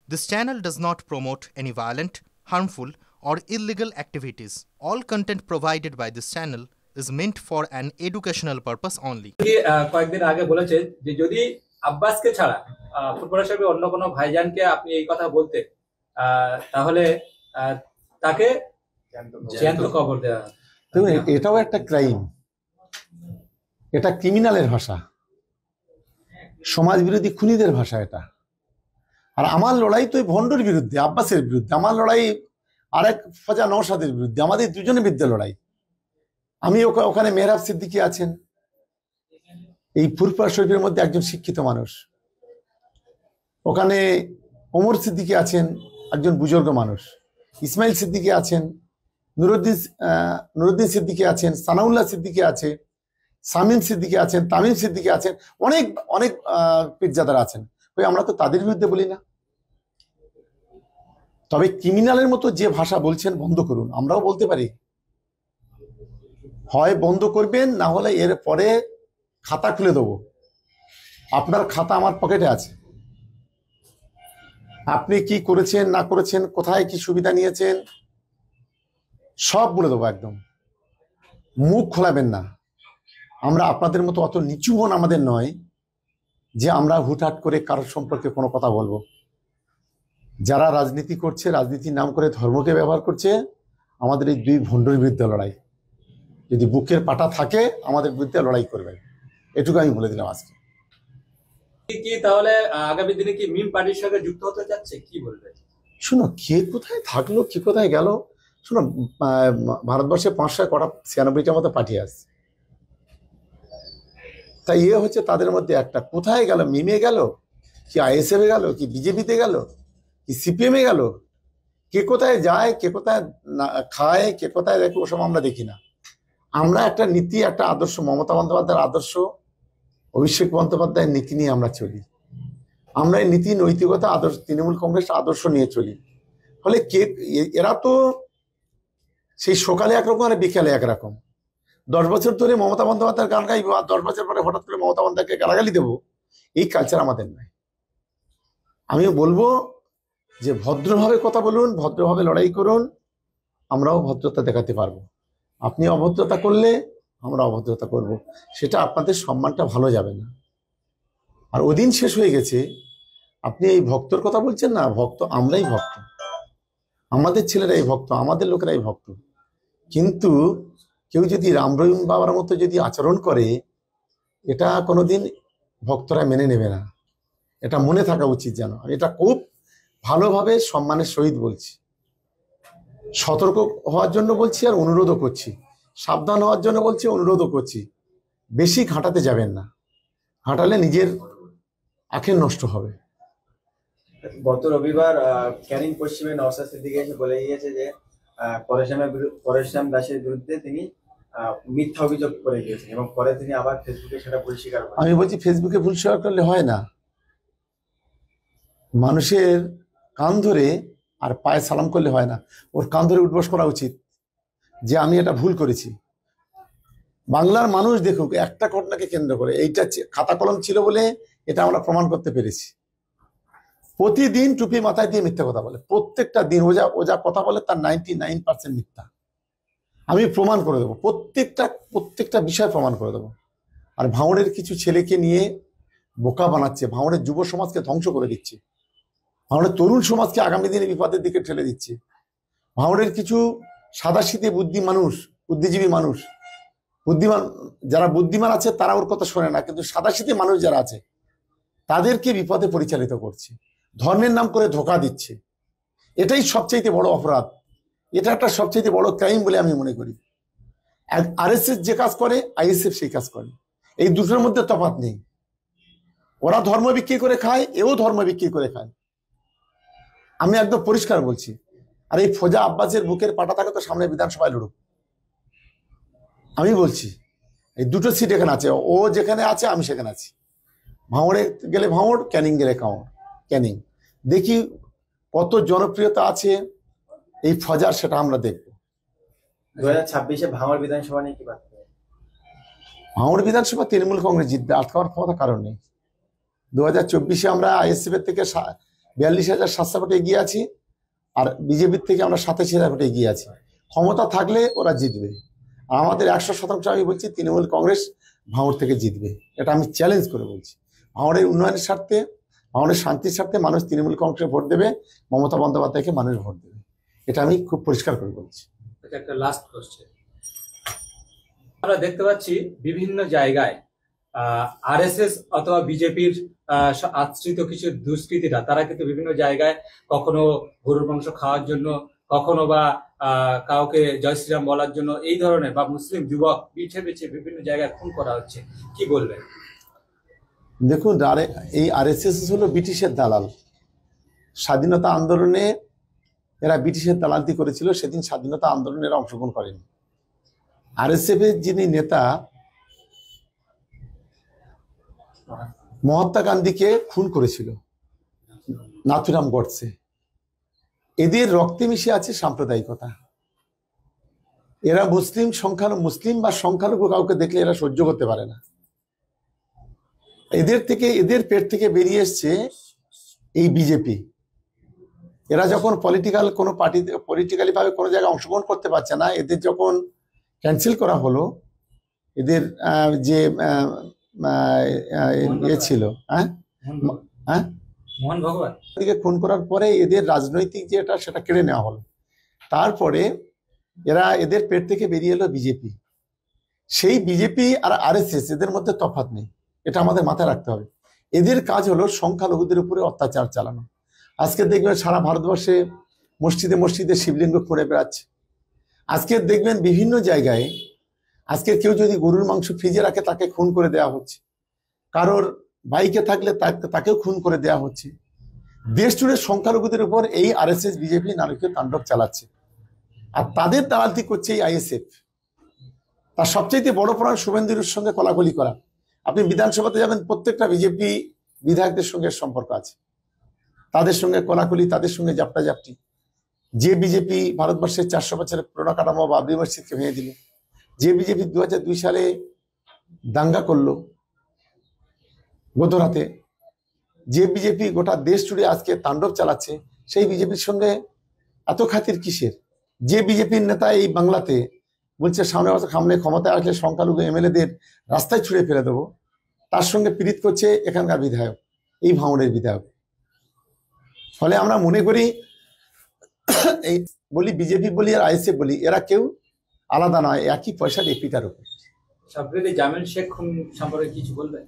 This channel does not promote any violent, harmful, or illegal activities. All content provided by this channel is meant for an educational purpose only. কয়েকদিন আগে বলেছে যে যদি আব্বাসকে ছাড়া footballer হিসেবে অন্য কোনো ভাইজানকে আপনি এই কথা বলতে তাহলে তাকে জ্যান্ত কবর দেওয়া। দেখুন, এটাও একটা ক্রাইম, এটা ক্রিমিনালের ভাষা, সমাজ বিরোধী খুনিদের ভাষা এটা। আর আমার লড়াই তো ভণ্ডর বিরুদ্ধে, আব্বাসের বিরুদ্ধে। আমার লড়াই আরেক ফজা নওশাদের বিরুদ্ধে, আমাদের দুজনের বিরুদ্ধে লড়াই। আমি ওখানে মেহরাব সিদ্দিকী আছেন, এই ফুরফুরা শরীফের মধ্যে একজন শিক্ষিত মানুষ। ওখানে ওমর সিদ্দিকী আছেন, একজন বুজুর্গ মানুষ। ইসমাইল সিদ্দিকী আছেন, নুরুদ্দিন সিদ্দিকী আছেন, সানাউল্লাহ সিদ্দিকী আছে, সামিম সিদ্দিকী আছেন, তামিম সিদ্দিকী আছেন, অনেক অনেক পীরজাদার আছেন। ওই আমরা তো তাদের বিরুদ্ধে বলি না। তবে ক্রিমিনালের মতো যে ভাষা বলছেন বন্ধ করুন, আমরাও বলতে পারি। হয় বন্ধ করবেন, না হলে এর পরে খাতা খুলে দেবো। আপনার খাতা আমার পকেটে আছে, আপনি কি করেছেন না করেছেন, কোথায় কি সুবিধা নিয়েছেন, সব বলে দেবো। একদম মুখ খোলাবেন না। আমরা আপনাদের মতো অত নিচু মন আমাদের নয় যে আমরা হুটহাট করে কারোর সম্পর্কে কোনো কথা বলবো। যারা রাজনীতি করছে, রাজনীতির নাম করে ধর্মকে ব্যবহার করছে, আমাদের এই দুই ভণ্ডের বিরুদ্ধে লড়াই। যদি বুকের পাটা থাকে আমাদের বিরুদ্ধে লড়াই করবেন, এটুকু আমি বলে দিলাম আজকে। কি তাহলে আগামী দিনে কি মিম পার্টির সঙ্গে যুক্ত হতে যাচ্ছে, কি বলবেন? শুনো, কে কোথায় থাকলো, কি কোথায় গেল। শুনো, ভারতবর্ষে 596টা মতো পার্টি আছে, তাই হচ্ছে তাদের মধ্যে একটা। কোথায় গেল? মিমে গেল, কি আইএসএফ এ গেল, কি বিজেপিতে গেল, কি সিপিএম এ গেল? কে কোথায় যায়, কে কোথায় খায়, কে কোথায় দেখে, ওসব আমরা দেখি না। আমরা একটা নীতি, একটা আদর্শ, মমতা বন্দ্যোপাধ্যায়ের আদর্শ, অভিষেক বন্দ্যোপাধ্যায়ের নীতি নিয়ে আমরা চলি। আমরা এই নীতি, নৈতিকতা, আদর্শ, তৃণমূল কংগ্রেস আদর্শ নিয়ে চলি। ফলে এরা তো সেই সকালে একরকম আর বিকালে একরকম। 10 বছর ধরে মমতা বন্দ্যোপাধ্যায়ের গান গাইবো, আর 10 বছর পরে হঠাৎ করে মমতা বন্দ্যোপাধ্যায়কে গালাগালি দেবো, এই কালচার আমাদের নাই। আমিও বলবো যে ভদ্রভাবে কথা বলুন, ভদ্রভাবে লড়াই করুন, আমরাও ভদ্রতা দেখাতে পারবো। আপনি অভদ্রতা করলে আমরা অভদ্রতা করব, সেটা আপনাদের সম্মানটা ভালো যাবে না। আর ওদিন শেষ হয়ে গেছে। আপনি এই ভক্তর কথা বলছেন না, ভক্ত আমরাই ভক্ত, আমাদের ছেলেরাই ভক্ত, আমাদের লোকেরাই ভক্ত। কিন্তু কেউ যদি রাম রহিম বাবার মতো যদি আচরণ করে, এটা কোনোদিন ভক্তরা মেনে নেবে না। এটা মনে থাকা উচিত যেন। এটা খুব ভালোভাবে সম্মানের সহিত বলছি, সতর্ক হওয়ার জন্য বলছি, আর অনুরোধও করছি। সাবধান হওয়ার জন্য বলছি, অনুরোধও করছি। বেশি ঘাটাতে যাবেন না, ঘাটালে নিজের আখের নষ্ট হবে। গত রবিবার ক্যানিং পশ্চিমে নওশাদ সিদ্দিকী এসে বলে গিয়েছে যে পরেশরাম দাসের বিরুদ্ধে তিনি মিথ্যা অভিযোগ করে গিয়েছেন, এবং পরে তিনি আবার ফেসবুকে সেটা ভুল স্বীকার করেন। আমি বলছি, ফেসবুকে ভুল স্বীকার করলে হয় না। মানুষের কান ধরে আর পায়ে সালাম করলে হয় না, ওর কান ধরে উঠবস করা উচিত যে আমি এটা ভুল করেছি। বাংলার মানুষ দেখুক, একটা ঘটনাকে কেন্দ্র করে, এইটা খাতা কলম ছিল বলে এটা আমরা প্রমাণ করতে পেরেছি। প্রতিদিন টুপি মাথায় দিয়ে মিথ্যা কথা বলে, প্রত্যেকটা দিন ও যা কথা বলে তার 99% মিথ্যা। আমি প্রমাণ করে দেবো, প্রত্যেকটা বিষয় প্রমাণ করে দেবো। আর ভাঙড়ের কিছু ছেলেকে নিয়ে বোকা বানাচ্ছে, ভাঙড়ের যুব সমাজকে ধ্বংস করে দিচ্ছে, ভাঙড়ের তরুণ সমাজকে আগামী দিনে বিপদের দিকে ঠেলে দিচ্ছে। ভাঙড়ের কিছু সাদাশীতে বুদ্ধিজীবী মানুষ, বুদ্ধিমান যারা বুদ্ধিমান আছে তারা ওর কথা শোনে না, কিন্তু সাদাশীতে মানুষ যারা আছে তাদেরকে বিপদে পরিচালিত করছে, ধর্মের নাম করে ধোঁকা দিচ্ছে। এটাই সবচেয়ে বড় অপরাধ, এটা একটা সবচেয়ে বড় ক্রাইম বলে আমি মনে করি। আরএসএস যে কাজ করে, আইএসএফ সেই কাজ করে, এই দুটোর মধ্যে তফাৎ নেই। ওরা ধর্ম বিক্রি করে খায়, এও ধর্ম বিক্রি করে খায়। আমি একদম পরিষ্কার বলছি। আর এই ফজা আব্বাসের বুকের পাটা থাকে তো সামনে বিধানসভায় লড়ুক। আমি বলছি, এই দুটো সিট এখানে আছে, ও যেখানে আছে আমি সেখানে আছি। ভাঙড়ে গেলে ভাঙড়, ক্যানিং গেলে ক্যানিং। দেখি কত জনপ্রিয়তা আছে এই ফজার, সেটা আমরা দেখবো। 2026-এ ভাঙড় বিধানসভা নিয়ে কি ভাবছেন? ভাঙড় বিধানসভা তৃণমূল কংগ্রেস জিতবে, আটকাবার ক্ষমতা কারণ নেই। 2024-এ আমরা আইএসএফ এর থেকে 42,700 ভোটে এগিয়ে আছি, আর বিজেপির থেকে আমরা 87,000 ভোটে এগিয়ে আছি। ক্ষমতা থাকলে ওরা জিতবে। আর আমাদের 100% আমি বলছি তৃণমূল কংগ্রেস ভাঙড় থেকে জিতবে। এটা আমি চ্যালেঞ্জ করে বলছি। ভাঙড়ের উন্নয়নের স্বার্থে, ভাঙড়ের শান্তির স্বার্থে মানুষ তৃণমূল কংগ্রেসে ভোট দেবে, মমতা বন্দ্যোপাধ্যায়কে মানুষ ভোট দেবে। এটা আমি খুব পরিষ্কার করে বলছি। এটা একটা লাস্ট কোশ্চেন। আমরা দেখতে পাচ্ছি বিভিন্ন জায়গায় আরএসএস অথবা বিজেপির আশ্রিত কিছু দুষ্কৃতীরা তারা কিন্তু বিভিন্ন জায়গায় কখনো গরুর মাংস খাওয়ার জন্য, কখনো বা কাউকে জয় শ্রীরাম বলার জন্য এই ধরনের বা মুসলিম যুবক পিছে পিছে বিভিন্ন জায়গায় খুন করা হচ্ছে, কি বলবেন? দেখুন, এই আরএসএস হলো ব্রিটিশের দালাল। স্বাধীনতা আন্দোলনে এরা ব্রিটিশের দালালতি করেছিল, সেদিন স্বাধীনতা আন্দোলনে এরা অংশগ্রহণ করেনি। আরএসএফ এর যিনি নেতা মহাত্মা গান্ধীকে খুন করেছিল নাথুরাম গডসে। এদের রক্তে মিশে আছে সাম্প্রদায়িকতা। এরা মুসলিম বা সংখ্যালঘু কাউকে দেখলে এরা সহ্য করতে পারে না। এদের পেট থেকে বেরিয়ে এসছে এই বিজেপি। এরা যখন পলিটিক্যালি ভাবে কোনো জায়গায় অংশগ্রহণ করতে পারছে না, এদের যখন ক্যান্সেল করা হলো, এদের যে ছিল মোহন ভগবান খুন করার পরে এদের রাজনৈতিক যেটা সেটা কেড়ে নেওয়া হলো। তারপরে এদের পেট থেকে বেরিয়ে এলো বিজেপি। সেই বিজেপি আর আরএসএস এদের মধ্যে তফাৎ নেই, এটা আমাদের মাথায় রাখতে হবে। এদের কাজ হলো সংখ্যালঘুদের উপরে অত্যাচার চালানো। আজকে দেখবেন সারা ভারতবর্ষে মসজিদে মসজিদে শিবলিঙ্গ খুঁড়ে বেড়াচ্ছে। আজকে দেখবেন বিভিন্ন জায়গায় আজকে কেউ যদি গরুর মাংস ফ্রিজে রাখে তাকে খুন করে দেওয়া হচ্ছে, কারোর বাইকে থাকলে তাকেও খুন করে দেওয়া হচ্ছে। দেশ জুড়ে সংখ্যালঘুদের উপর এই আরএসএস বিজেপি নারকীয় তাণ্ডব চালাচ্ছে, আর তাদের দালালতি করছে এই আইএসএফ। তার সবচেয়ে বড় প্রমাণ শুভেন্দুর সঙ্গে কলাকলি করা। আপনি বিধানসভাতে যাবেন, প্রত্যেকটা বিজেপি বিধায়কদের সঙ্গে সম্পর্ক আছে, তাদের সঙ্গে কলাকলি, তাদের সঙ্গে জাপটাজাপটি। যে বিজেপি ভারতবর্ষের 400 বছরের পুরোনো কাঠামো বাবরি মসজিদকে ভেঙে দিল, যে বিজেপি 2002 সালে দাঙ্গা করলো গতরাতে, যে বিজেপি গোটা দেশ জুড়ে আজকে তাণ্ডব চালাচ্ছে, সেই বিজেপির সঙ্গে এত খাতির কিসের? যে বিজেপির নেতা এই বাংলাতে বলছে সামনে ক্ষমতায় আসলে সংখ্যালঘু এমএলএদের রাস্তায় ছুঁড়ে ফেলে দেবো, তার সঙ্গে পীড়িত করছে এখানকার বিধায়ক, এই ভাঙড়ের বিধায়ক। ফলে আমরা মনে করি এই বলি বিজেপি বলি আর আইএসএফ বলি, এরা কেউ আলাদা নয়, একই পয়সার এপিটার উপর। সম্প্রতি জামিল শেখ খুন সম্পর্কে কিছু বলবেন?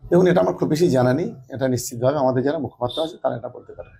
দেখুন, এটা আমার খুব বেশি জানা নেই। এটা নিশ্চিতভাবে আমাদের যারা মুখপাত্র আছে তারা এটা বলতে পারে।